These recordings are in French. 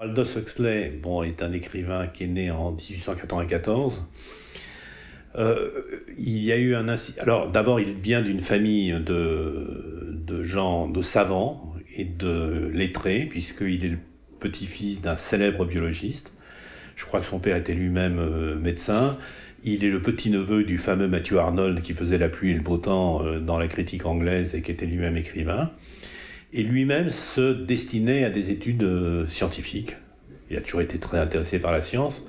Aldous Huxley, est un écrivain qui est né en 1894. Il y a eu un incident. Alors, d'abord, il vient d'une famille de gens, de savants et de lettrés, puisqu'il est le petit-fils d'un célèbre biologiste. Je crois que son père était lui-même médecin. Il est le petit-neveu du fameux Matthew Arnold qui faisait la pluie et le beau temps dans la critique anglaise et qui était lui-même écrivain. Et lui-même se destinait à des études scientifiques. Il a toujours été très intéressé par la science.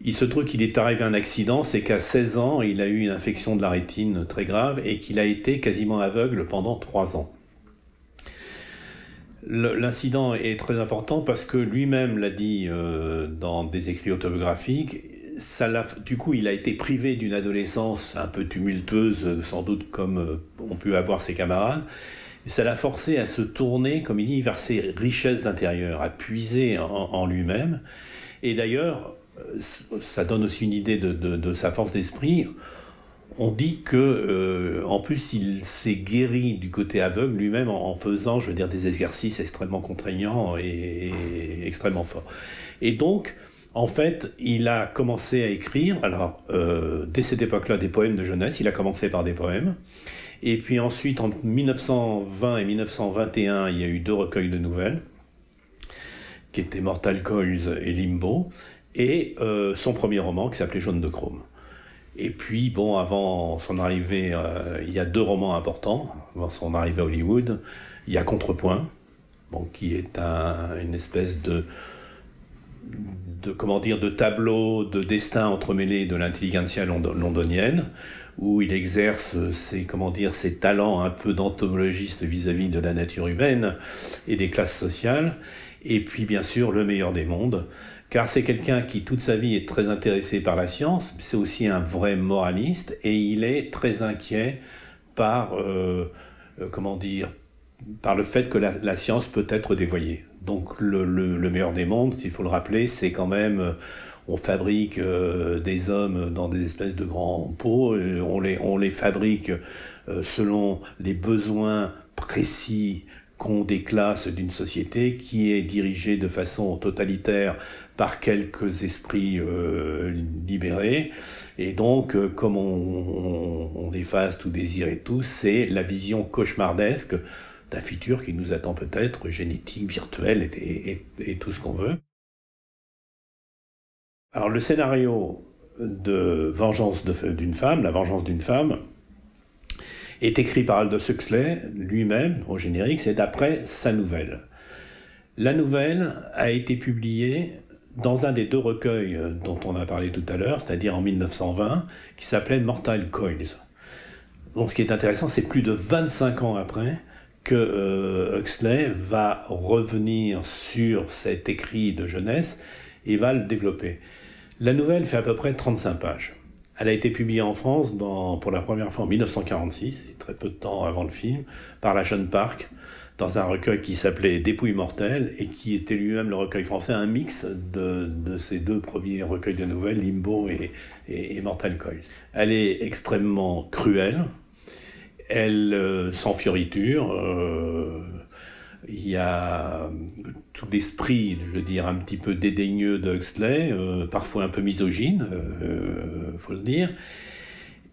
Il se trouve qu'il est arrivé un accident, c'est qu'à 16 ans, il a eu une infection de la rétine très grave et qu'il a été quasiment aveugle pendant 3 ans. L'incident est très important parce que lui-même l'a dit dans des écrits autobiographiques. Du coup, il a été privé d'une adolescence un peu tumultueuse, sans doute comme ont pu avoir ses camarades. Ça l'a forcé à se tourner, comme il dit, vers ses richesses intérieures, à puiser en lui-même. Et d'ailleurs, ça donne aussi une idée de sa force d'esprit. On dit que, en plus, il s'est guéri du côté aveugle lui-même en faisant, des exercices extrêmement contraignants et extrêmement forts. Et donc, en fait, il a commencé à écrire, dès cette époque-là, des poèmes de jeunesse. Il a commencé par des poèmes. Et puis ensuite, en 1920 et 1921, il y a eu 2 recueils de nouvelles, qui étaient Mortal Coils et Limbo, et son premier roman qui s'appelait Jaune de Chrome. Et puis, avant son arrivée, il y a 2 romans importants. Avant son arrivée à Hollywood, il y a Contrepoint, qui est une espèce de tableau de destin entremêlé de l'intelligentsia londonienne, où il exerce ses talents un peu d'entomologiste vis-à-vis de la nature humaine et des classes sociales. Et puis, bien sûr, Le meilleur des mondes, car c'est quelqu'un qui, toute sa vie, est très intéressé par la science. C'est aussi un vrai moraliste, et il est très inquiet par le fait que la science peut être dévoyée. Donc le meilleur des mondes, s'il faut le rappeler, c'est quand même, on fabrique des hommes dans des espèces de grands pots, on les fabrique selon les besoins précis qu'ont des classes d'une société qui est dirigée de façon totalitaire par quelques esprits libérés. Et donc, comme on efface tout désir et tout, c'est la vision cauchemardesque d'un futur qui nous attend peut-être, génétique, virtuel et tout ce qu'on veut. Alors le scénario de Vengeance d'une femme, La vengeance d'une femme, est écrit par Aldous Huxley lui-même, au générique, c'est d'après sa nouvelle. La nouvelle a été publiée dans un des 2 recueils dont on a parlé tout à l'heure, c'est-à-dire en 1920, qui s'appelait Mortal Coils. Donc ce qui est intéressant, c'est plus de 25 ans après que Huxley va revenir sur cet écrit de jeunesse et va le développer. La nouvelle fait à peu près 35 pages. Elle a été publiée en France pour la première fois en 1946, très peu de temps avant le film, par la Jeune Parc, dans un recueil qui s'appelait Dépouille mortelle et qui était lui-même le recueil français, un mix de ces 2 premiers recueils de nouvelles, Limbo et Mortal Coils. Elle est extrêmement cruelle, elle sans fioriture, il y a tout l'esprit, un petit peu dédaigneux de Huxley, parfois un peu misogyne, faut le dire.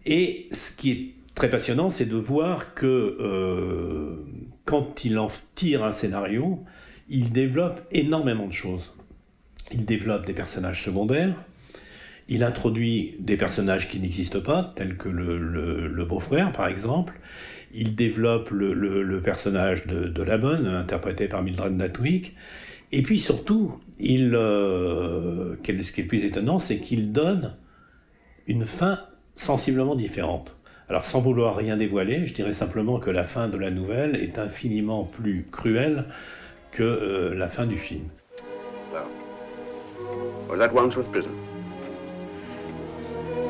Et ce qui est très passionnant, c'est de voir que quand il en tire un scénario, il développe énormément de choses. Il développe des personnages secondaires, il introduit des personnages qui n'existent pas, tels que le beau-frère, par exemple. Il développe le personnage de la bonne, interprété par Mildred Natwick. Et puis surtout, ce qui est le plus étonnant, c'est qu'il donne une fin sensiblement différente. Alors sans vouloir rien dévoiler, je dirais simplement que la fin de la nouvelle est infiniment plus cruelle que la fin du film. Well, was that Wandsworth Prison?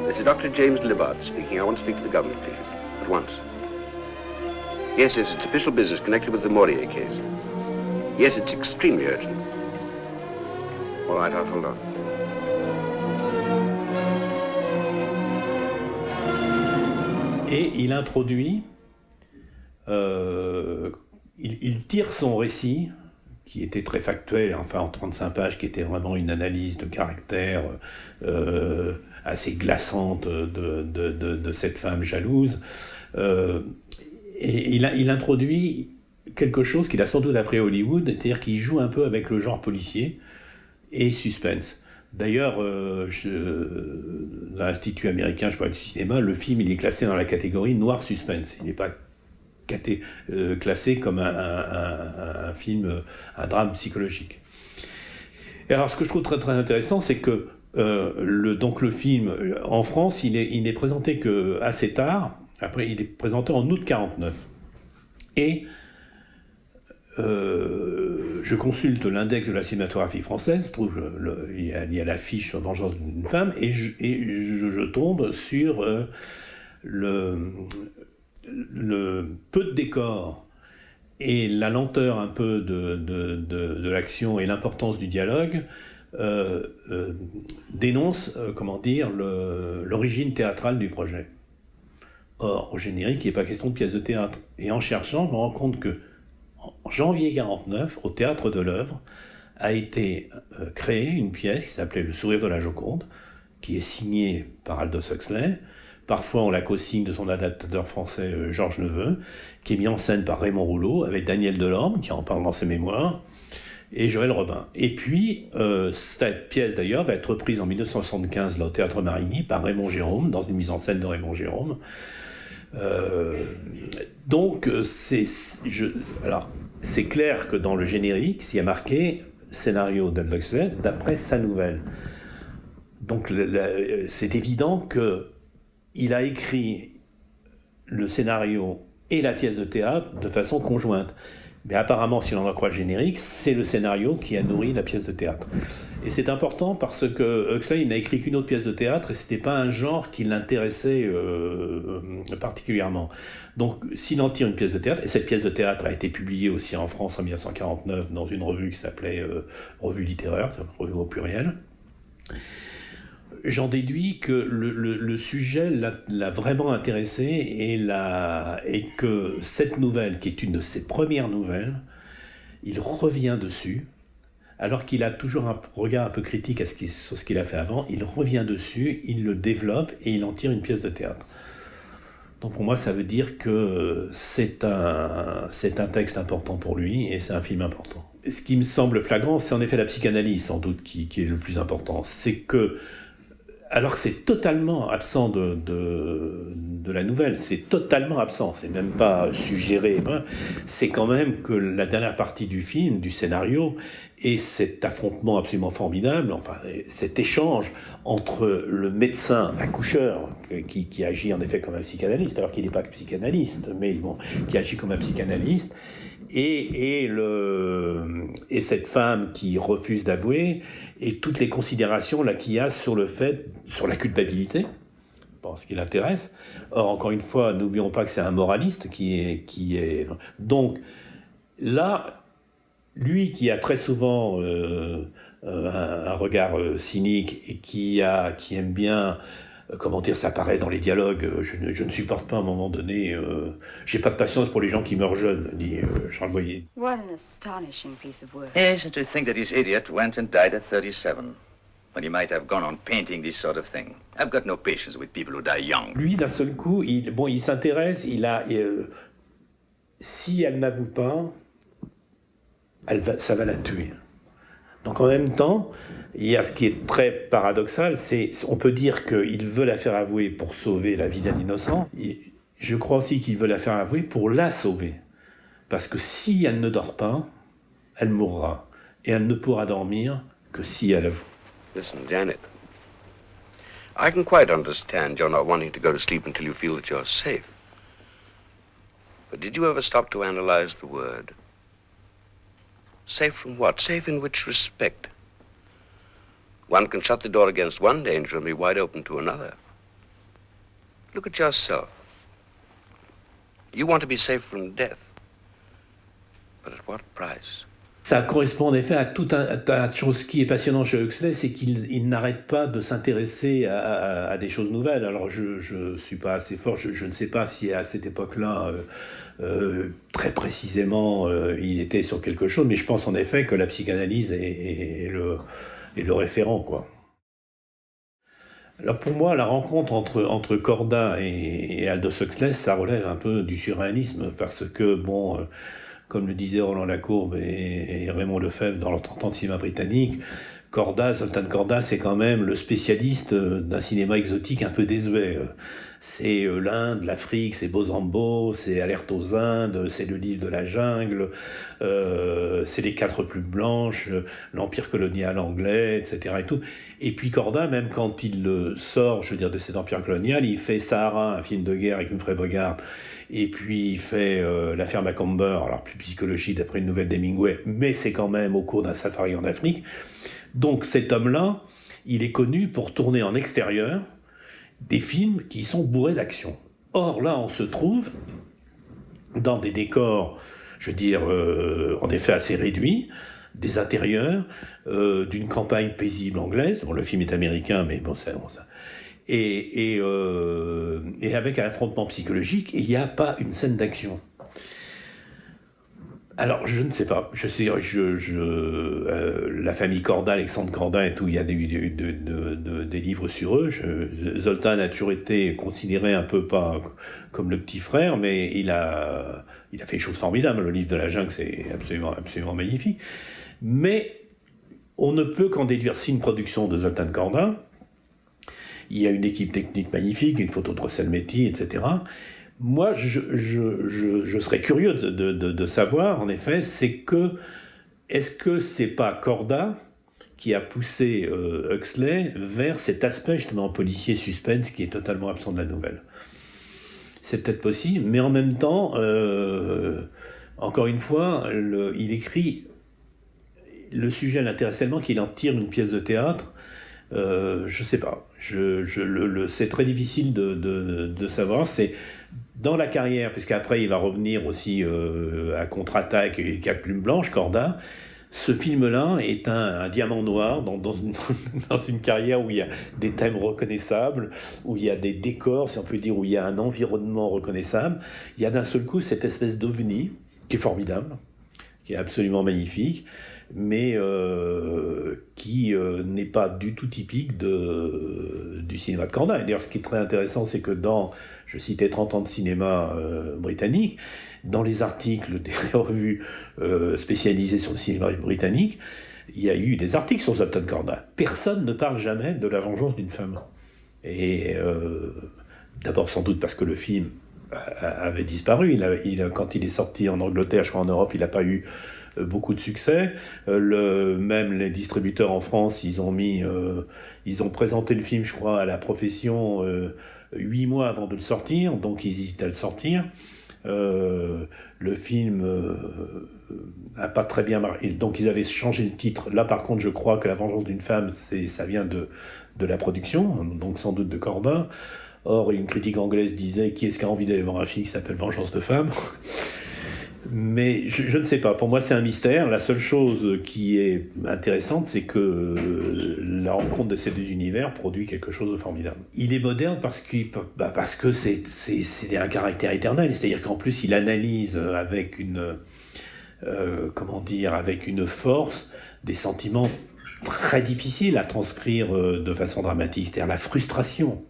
This is Dr. James Libbard speaking. I want to speak to the government, please. At once. Yes, it's official business connected with the Maurier case. Yes, it's extremely urgent. All right, I'll hold on. Et il introduit, il tire son récit, qui était très factuel, enfin en 35 pages, qui était vraiment une analyse de caractère assez glaçante de cette femme jalouse. Et il introduit quelque chose qu'il a sans doute appris à Hollywood, c'est-à-dire qu'il joue un peu avec le genre policier et suspense. D'ailleurs, dans l'Institut américain, je parle du cinéma, le film il est classé dans la catégorie noir suspense. Il n'est pas classé comme un film, un drame psychologique. Et alors, ce que je trouve très très intéressant, c'est que donc le film en France, il n'est présenté que assez tard. Après, il est présenté en août 1949. Et je consulte l'index de la cinématographie française, il y a l'affiche sur Vengeance d'une femme, et je tombe sur le peu de décor et la lenteur un peu de l'action et l'importance du dialogue dénoncent, l'origine théâtrale du projet. Or, au générique, il n'est pas question de pièce de théâtre. Et en cherchant, je me rends compte que en janvier 1949, au Théâtre de l'Œuvre, a été créée une pièce qui s'appelait Le Sourire de la Joconde, qui est signée par Aldous Huxley. Parfois, on la co-signe de son adaptateur français Georges Neveu, qui est mis en scène par Raymond Rouleau, avec Daniel Delorme, qui en parle dans ses mémoires, et Joël Robin. Et puis, cette pièce, d'ailleurs, va être reprise en 1975 là, au Théâtre Marigny par Raymond Gérôme, dans une mise en scène de Raymond Gérôme. Donc, alors, c'est clair que dans le générique, s'il y a marqué scénario d'Aldous Huxley d'après sa nouvelle. Donc, c'est évident qu'il a écrit le scénario et la pièce de théâtre de façon conjointe. Mais apparemment, si l'on en croit le générique, c'est le scénario qui a nourri la pièce de théâtre. Et c'est important parce que Huxley, il n'a écrit qu'une autre pièce de théâtre et ce n'était pas un genre qui l'intéressait particulièrement. Donc, s'il en tire une pièce de théâtre, et cette pièce de théâtre a été publiée aussi en France en 1949 dans une revue qui s'appelait Revue littéraire, c'est une revue au pluriel, j'en déduis que le sujet l'a vraiment intéressé et que cette nouvelle, qui est une de ses premières nouvelles, il revient dessus, alors qu'il a toujours un regard un peu critique sur ce qu'il a fait avant, il revient dessus, il le développe et il en tire une pièce de théâtre. Donc pour moi, ça veut dire que c'est un texte important pour lui et c'est un film important. Ce qui me semble flagrant, c'est en effet la psychanalyse, sans doute, qui est le plus important. C'est que alors que c'est totalement absent de la nouvelle, c'est totalement absent, c'est même pas suggéré, c'est quand même que la dernière partie du film, du scénario, et cet affrontement absolument formidable, enfin cet échange entre le médecin accoucheur, qui agit en effet comme un psychanalyste, alors qu'il n'est pas que psychanalyste, mais bon, qui agit comme un psychanalyste, et cette femme qui refuse d'avouer, et toutes les considérations là qu'il y a sur la culpabilité, ce qui l'intéresse. Or, encore une fois, n'oublions pas que c'est un moraliste qui est... Donc, là, lui qui a très souvent un regard cynique et qui aime bien... Comment dire, ça apparaît dans les dialogues. Je ne supporte pas à un moment donné. J'ai pas de patience pour les gens qui meurent jeunes, dit Charles Boyer. What an astonishing piece of work. Yes, and to think that this idiot went and died at 37, when he might have gone on painting this sort of thing. I've got no patience with people who die young. Lui, d'un seul coup, il s'intéresse. Si elle n'avoue pas, ça va la tuer. Donc en même temps, il y a ce qui est très paradoxal, on peut dire qu'il veut la faire avouer pour sauver la vie d'un innocent. Je crois aussi qu'il veut la faire avouer pour la sauver. Parce que si elle ne dort pas, elle mourra. Et elle ne pourra dormir que si elle avoue. Listen, Janet. I can quite understand you're not wanting to go to sleep until you feel that you're safe. But did you ever stop to analyze the word? Safe from what? Safe in which respect? One can shut the door against one danger and be wide open to another. Look at yourself. You want to be safe from death. But at what price? ça correspond en effet à tout un tas de choses. Ce qui est passionnant chez Huxley, c'est qu'il n'arrête pas de s'intéresser à des choses nouvelles. Alors je suis pas assez fort, je ne sais pas si à cette époque-là, très précisément, il était sur quelque chose, mais je pense en effet que la psychanalyse est le référent, quoi. Alors pour moi, la rencontre entre Corda et Aldous Huxley, ça relève un peu du surréalisme, parce que, bon, comme le disaient Roland Lacourbe et Raymond Lefebvre dans leur 30 ans de cinéma britannique, Zoltan Corda, c'est quand même le spécialiste d'un cinéma exotique un peu désuet. C'est l'Inde, l'Afrique, c'est Bozambo, c'est Alerte aux Indes, c'est le livre de la jungle, c'est les 4 plumes blanches, l'empire colonial anglais, etc. et tout. Et puis Corda, même quand il sort, je veux dire, de cet empire colonial, il fait Sahara, un film de guerre avec Humphrey Bogart, et puis il fait l'affaire Macomber, alors plus psychologique d'après une nouvelle d'Hemingway, mais c'est quand même au cours d'un safari en Afrique. Donc cet homme-là, il est connu pour tourner en extérieur des films qui sont bourrés d'action. Or là, on se trouve dans des décors, je veux dire, en effet assez réduits, des intérieurs, d'une campagne paisible anglaise. Bon, le film est américain, mais bon, ça. Et avec un affrontement psychologique, il n'y a pas une scène d'action. Alors, je ne sais pas. Je sais, la famille Corda, Alexandre Corda et tout, il y a des livres sur eux. Zoltan a toujours été considéré un peu pas comme le petit frère, mais il a fait des choses formidables. Le livre de la jungle, c'est absolument magnifique. Mais on ne peut qu'en déduire, si une production de Zoltan Corda, il y a une équipe technique magnifique, une photo de Russell Metty, etc. Moi, je serais curieux de savoir, en effet, est-ce que c'est pas Corda qui a poussé Huxley vers cet aspect justement policier suspense qui est totalement absent de la nouvelle. C'est peut-être possible, mais en même temps, encore une fois, il écrit, le sujet l'intéresse tellement qu'il en tire une pièce de théâtre. Je sais pas, c'est très difficile de savoir. C'est dans la carrière, puisqu'après il va revenir aussi à Contre-attaque et 4 plumes blanches, Corda. Ce film-là est un diamant noir dans une carrière où il y a des thèmes reconnaissables, où il y a des décors, si on peut dire, où il y a un environnement reconnaissable. Il y a d'un seul coup cette espèce d'ovni qui est formidable, qui est absolument magnifique, mais qui n'est pas du tout typique du cinéma de Corda. Et d'ailleurs, ce qui est très intéressant, c'est que je citais 30 ans de cinéma britannique, dans les articles des revues spécialisées sur le cinéma britannique, il y a eu des articles sur Zoltan Corda. Personne ne parle jamais de La vengeance d'une femme. Et d'abord sans doute parce que le film avait disparu. Quand il est sorti en Angleterre, je crois en Europe, il n'a pas eu beaucoup de succès. Même les distributeurs en France, ils ont présenté le film, je crois, à la profession 8 mois avant de le sortir, donc ils hésitaient à le sortir. Le film n'a pas très bien marché, donc ils avaient changé le titre. Là par contre je crois que La vengeance d'une femme, ça vient de la production, donc sans doute de Corda. Or une critique anglaise disait qui est-ce qui a envie d'aller voir un film qui s'appelle Vengeance de femme. Mais je ne sais pas, pour moi c'est un mystère. La seule chose qui est intéressante, c'est que la rencontre de ces deux univers produit quelque chose de formidable. Il est moderne parce que c'est un caractère éternel, c'est-à-dire qu'en plus il analyse avec une force des sentiments très difficiles à transcrire de façon dramatique, c'est-à-dire la frustration.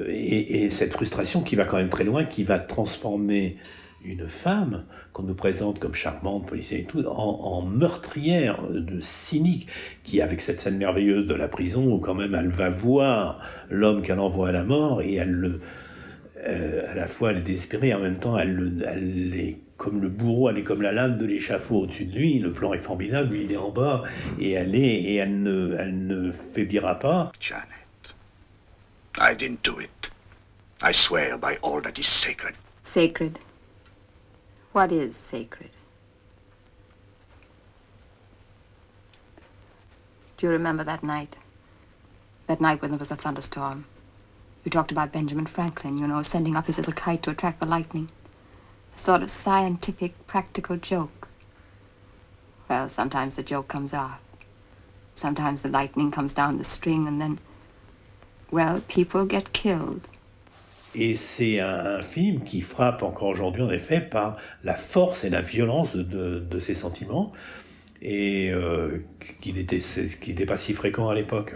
Et cette frustration qui va quand même très loin, qui va transformer une femme qu'on nous présente comme charmante, policière et tout, en meurtrière, cynique, qui avec cette scène merveilleuse de la prison où quand même elle va voir l'homme qu'elle envoie à la mort et à la fois elle est désespérée et en même temps elle est comme le bourreau, elle est comme la lame de l'échafaud au-dessus de lui, le plan est formidable, lui il est en bas et elle ne faiblira pas. Janet, I didn't do it. I swear by all that is sacred. Sacred? What is sacred? Do you remember that night? That night when there was a thunderstorm. You talked about Benjamin Franklin, sending up his little kite to attract the lightning. A sort of scientific, practical joke. Well, sometimes the joke comes off. Sometimes the lightning comes down the string and then, well, people get killed. Et c'est un film qui frappe encore aujourd'hui, en effet, par la force et la violence de ses sentiments, et qui n'était pas si fréquent à l'époque.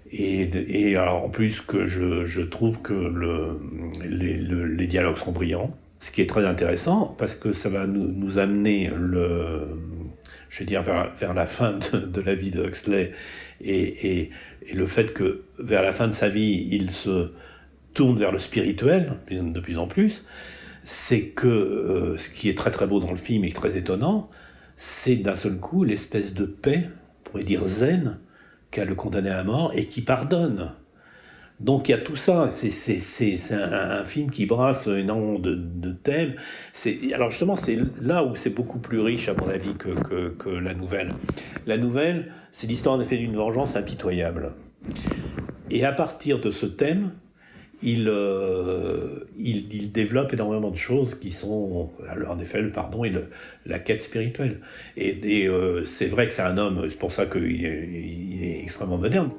Et alors, en plus, que je trouve que les dialogues sont brillants, ce qui est très intéressant, parce que ça va nous amener, je veux dire, vers la fin de la vie de Huxley, et le fait que, vers la fin de sa vie, il se tourne vers le spirituel, de plus en plus, c'est que ce qui est très très beau dans le film et très étonnant, c'est d'un seul coup l'espèce de paix, on pourrait dire zen, qu'a le condamné à mort et qui pardonne. Donc il y a tout ça, c'est un film qui brasse énormément de thèmes. Alors justement, c'est là où c'est beaucoup plus riche, à mon avis, que la nouvelle. La nouvelle, c'est l'histoire en effet d'une vengeance impitoyable. Et à partir de ce thème, il développe énormément de choses qui sont, alors, en effet, le pardon et la quête spirituelle. Et c'est vrai que c'est un homme, c'est pour ça qu'il est extrêmement moderne.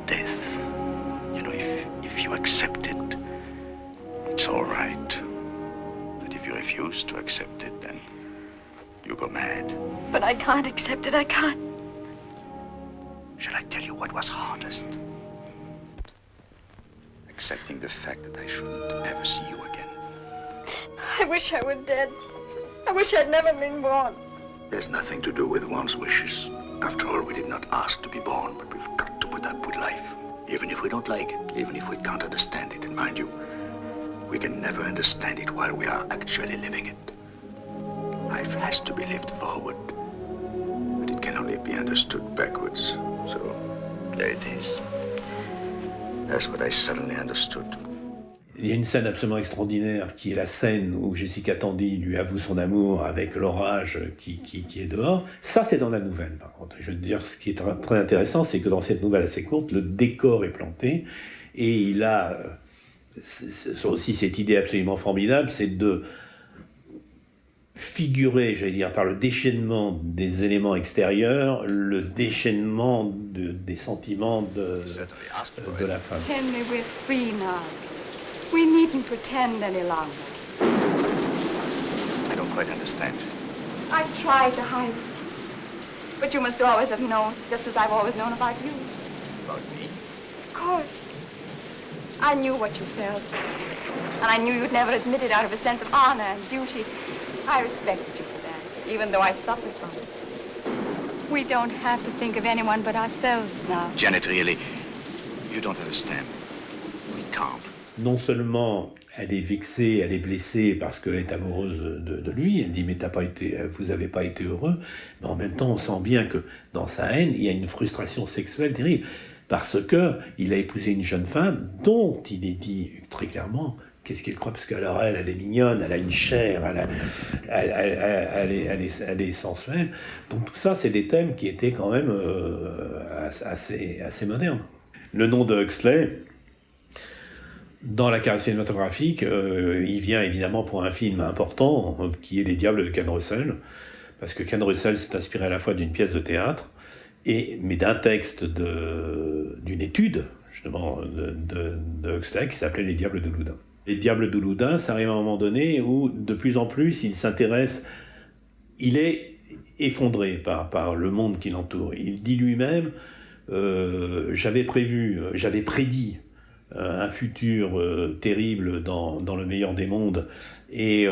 Death. You know, if you accept it, it's all right. But if you refuse to accept it, then you go mad. But I can't accept it, I can't. Shall I tell you what was hardest? Accepting the fact that I shouldn't ever see you again. I wish I were dead. I wish I'd never been born. There's nothing to do with one's wishes. After all, we did not ask to be born, but we've got to put up with life. Even if we don't like it, even if we can't understand it. And mind you, we can never understand it while we are actually living it. Life has to be lived forward, but it can only be understood backwards. So, there it is. That's what I suddenly understood. Il y a une scène absolument extraordinaire qui est la scène où Jessica Tandy lui avoue son amour avec l'orage qui est dehors. Ça, c'est dans la nouvelle, par contre. Je veux dire, ce qui est très, très intéressant, c'est que dans cette nouvelle assez courte, le décor est planté et il a aussi cette idée absolument formidable, c'est de figurer, j'allais dire, par le déchaînement des éléments extérieurs, le déchaînement des sentiments de la femme. Henry, we're free now. We needn't pretend any longer. I don't quite understand. I've tried to hide it. But you must always have known, just as I've always known about you. About me? Of course. I knew what you felt. And I knew you'd never admit it out of a sense of honor and duty. I respected you for that, even though I suffered from it. We don't have to think of anyone but ourselves now. Janet, really, you don't understand. We can't. Non seulement elle est vexée, elle est blessée parce qu'elle est amoureuse de lui, elle dit mais vous n'avez pas été heureux, mais en même temps on sent bien que dans sa haine il y a une frustration sexuelle terrible parce que il a épousé une jeune femme dont il est dit très clairement qu'est-ce qu'il croit, parce qu'alors elle est mignonne, elle a une chair, elle est sensuelle, donc tout ça c'est des thèmes qui étaient quand même assez modernes. Le nom de Huxley dans la carrière cinématographique, il vient évidemment pour un film important, qui est Les Diables de Ken Russell, parce que Ken Russell s'est inspiré à la fois d'une pièce de théâtre, mais d'un texte d'une étude, justement, de Huxley, qui s'appelait Les Diables de Loudun. Les Diables de Loudun, ça arrive à un moment donné où, de plus en plus, il est effondré par le monde qui l'entoure. Il dit lui-même, j'avais prédit un futur terrible dans le meilleur des mondes et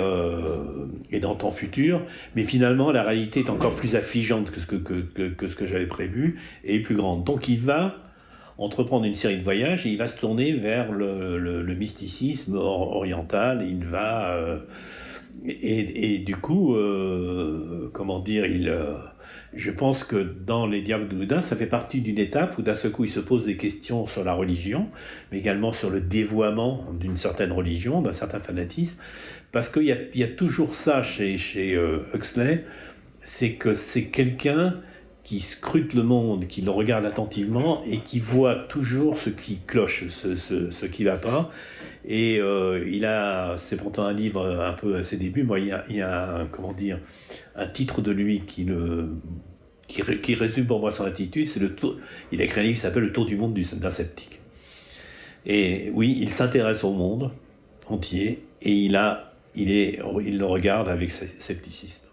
dans temps futur, mais finalement la réalité est encore plus affligeante que ce que j'avais prévu et plus grande. Donc il va entreprendre une série de voyages et il va se tourner vers le mysticisme oriental. Il va et du coup comment dire, je pense que dans Les Diables de Loudun, ça fait partie d'une étape où d'un seul coup il se pose des questions sur la religion, mais également sur le dévoiement d'une certaine religion, d'un certain fanatisme, parce qu'il y a toujours ça chez Huxley, c'est que c'est quelqu'un qui scrute le monde, qui le regarde attentivement et qui voit toujours ce qui cloche, ce qui ne va pas. Et c'est pourtant un livre un peu à ses débuts. Moi, il y a comment dire, un titre de lui qui résume pour moi son attitude. Il a écrit un livre qui s'appelle Le Tour du monde d'un sceptique. Et oui, il s'intéresse au monde entier et il le regarde avec scepticisme.